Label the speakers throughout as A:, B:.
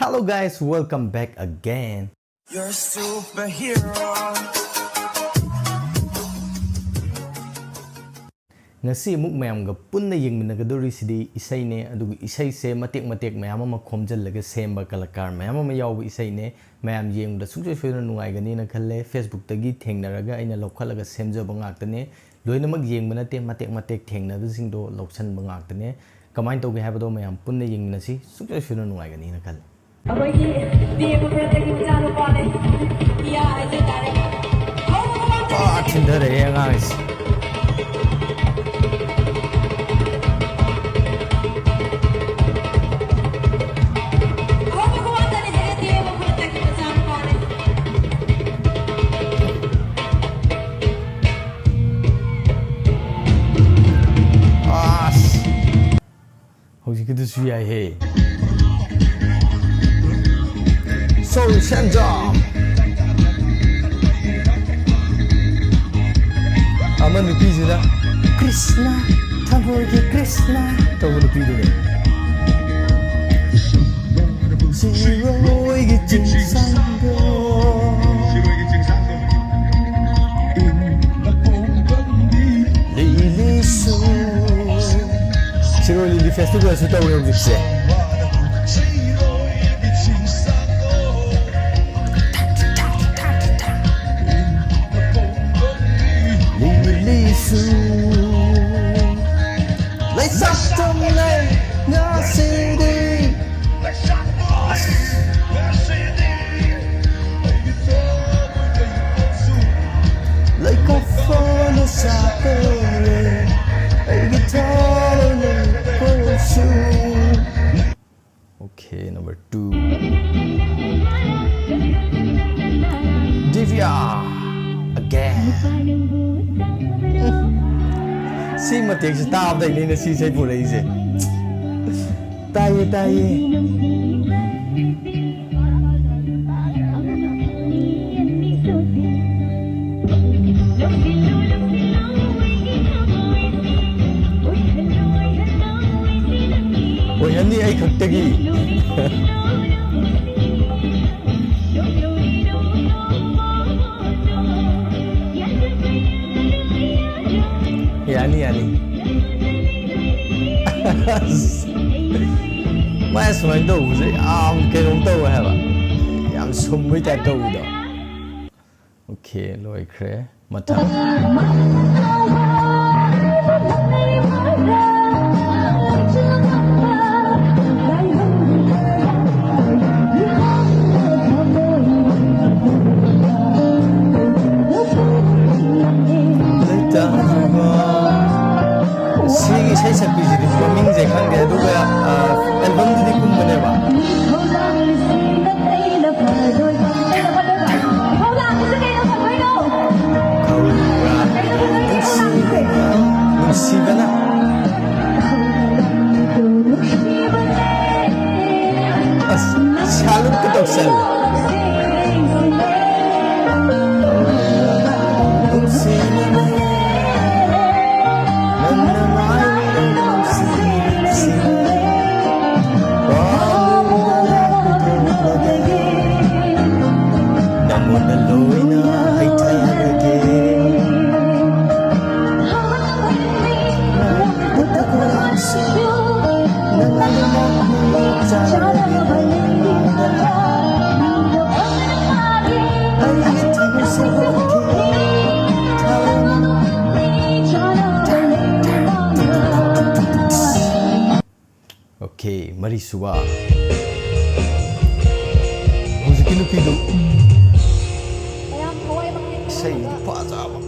A: Hello guys, welcome back again.
B: You're a superhero.
A: Ngasi muk mayam ga punna yengminagadori sidi isai ne adugu isai se matek mayam ama khomjallaga semba kalakar mayam ama yawbu isai ne mayam yengda sungse soina nungai gani na khalle Facebook tagi thengnaraga aina lokhalaga semjaba ngaktane loinamak yengmana te matek thengnaba singdo loksan bangaktane kamain toge habado mayam punna yengminasi sungse soina nungai gani na khalle thindare angas This is hey. So stand up. I'm on the pizza. Krishna, Tabaro Krishna. Don't want to be there. Siroy giting sango. Lili su. Siroy Lili Festival su tawag yung gipse. Lili su. Let's stop tonight. Nothing. Like a phone is happening. A guitar. Okay, number 2. Divya again. Si matik sa tao day ni si say pulay si. Taiye2. Ôi anh đi ai cực tagi. Yani. Mai sumai đâu rồi cái ông đâu hả bạn? Am sum với tại đâu đó. Okay, lôi khre mata. Sige say sakpi si di ming je khang de du ga album di kum bane ba Sibana as salud ke toksel Okay, mari suwa. Huziki no pido. Say pa za ba.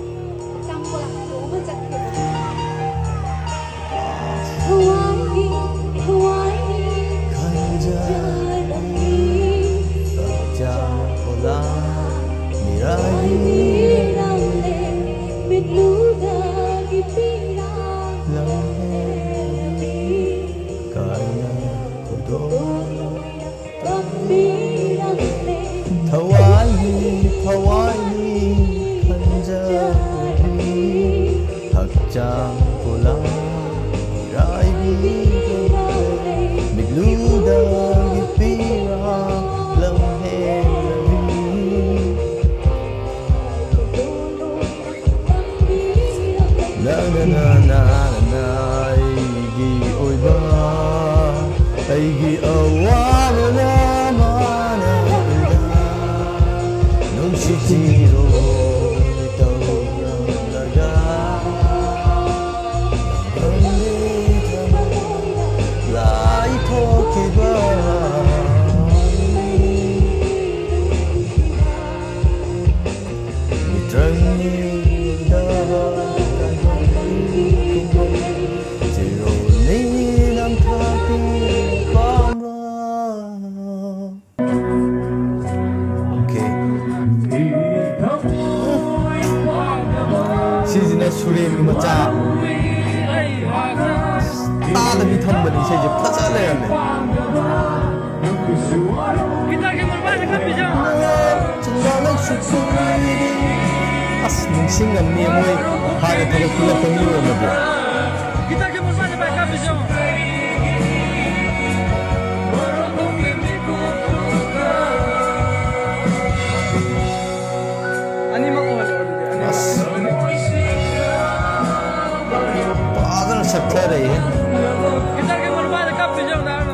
A: Bigluda, gipira Suren ki macha da bi tham bani sai je phaja le ne
C: Kita ke mulai dekat bijak.
A: as ningsing am ni moi ha de thak pula pani ro na bo
C: Kita ke mulai dekat bijak. Ani mak ko wala dia.
A: padan sakta rahi hai
C: Kita ke mulai dekat bijak dah.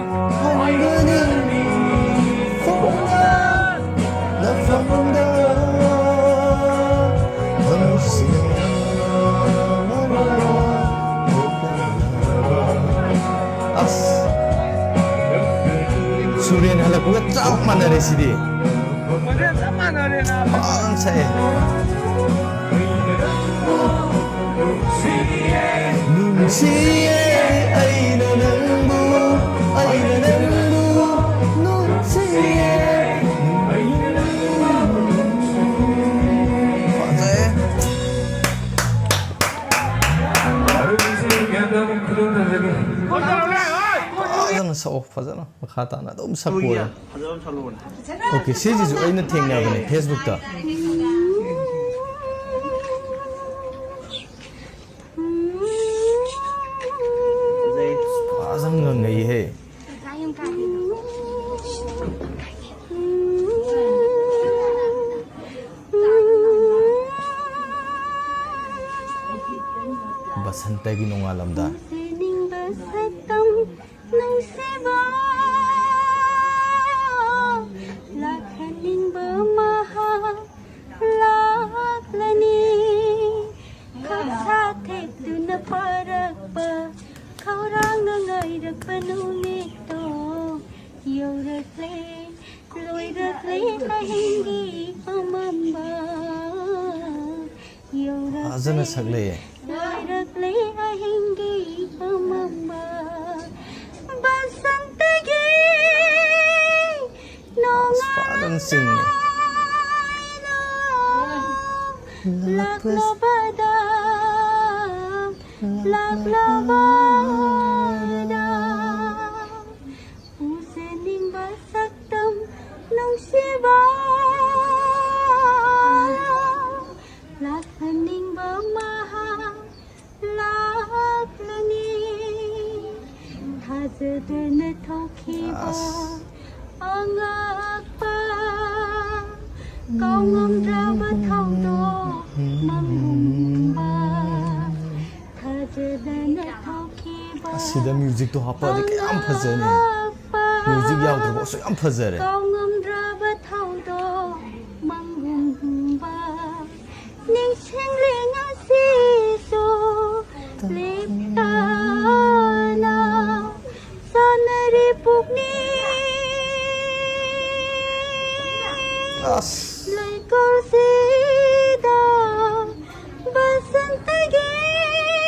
A: Suren halak ko chak mana re sidi
C: Macam sama ada na.
A: padan sai Nungsiye aina nangbu nungsiye fazana sa fazana makhata na dum sapura okay siji ju aina thengna bane Facebook ta fazanga ngai he basanta gi nongalamda fazana sagle Fadan sing Sida music to hapa de kayam phajane music yaudro bo so yam phajare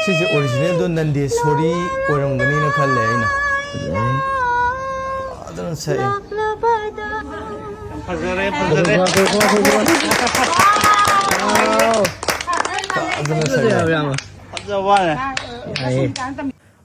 A: Sisi original do nande sorry oramgani na khalle aina adan sai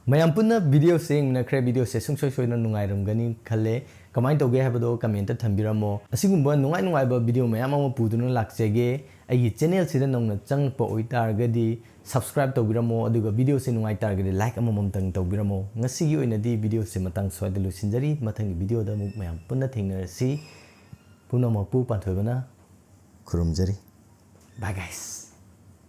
A: mayam punna video sing na kre video se sung soi na nungai ramgani khalle kamai toge habado comment ta thambiramo asigumba nungai nungai ba video mayam ama puduna lakchege ai channel sida nongna changpa oitargadi subscribe tawbiramo aduga video se nungai targadi like amamam tang tawbiramo ngasi gi oina di video se matang swada lu sinjari mathang video da muk mayam punna thengnarasi puna mapu panthoibana khurumjari bye guys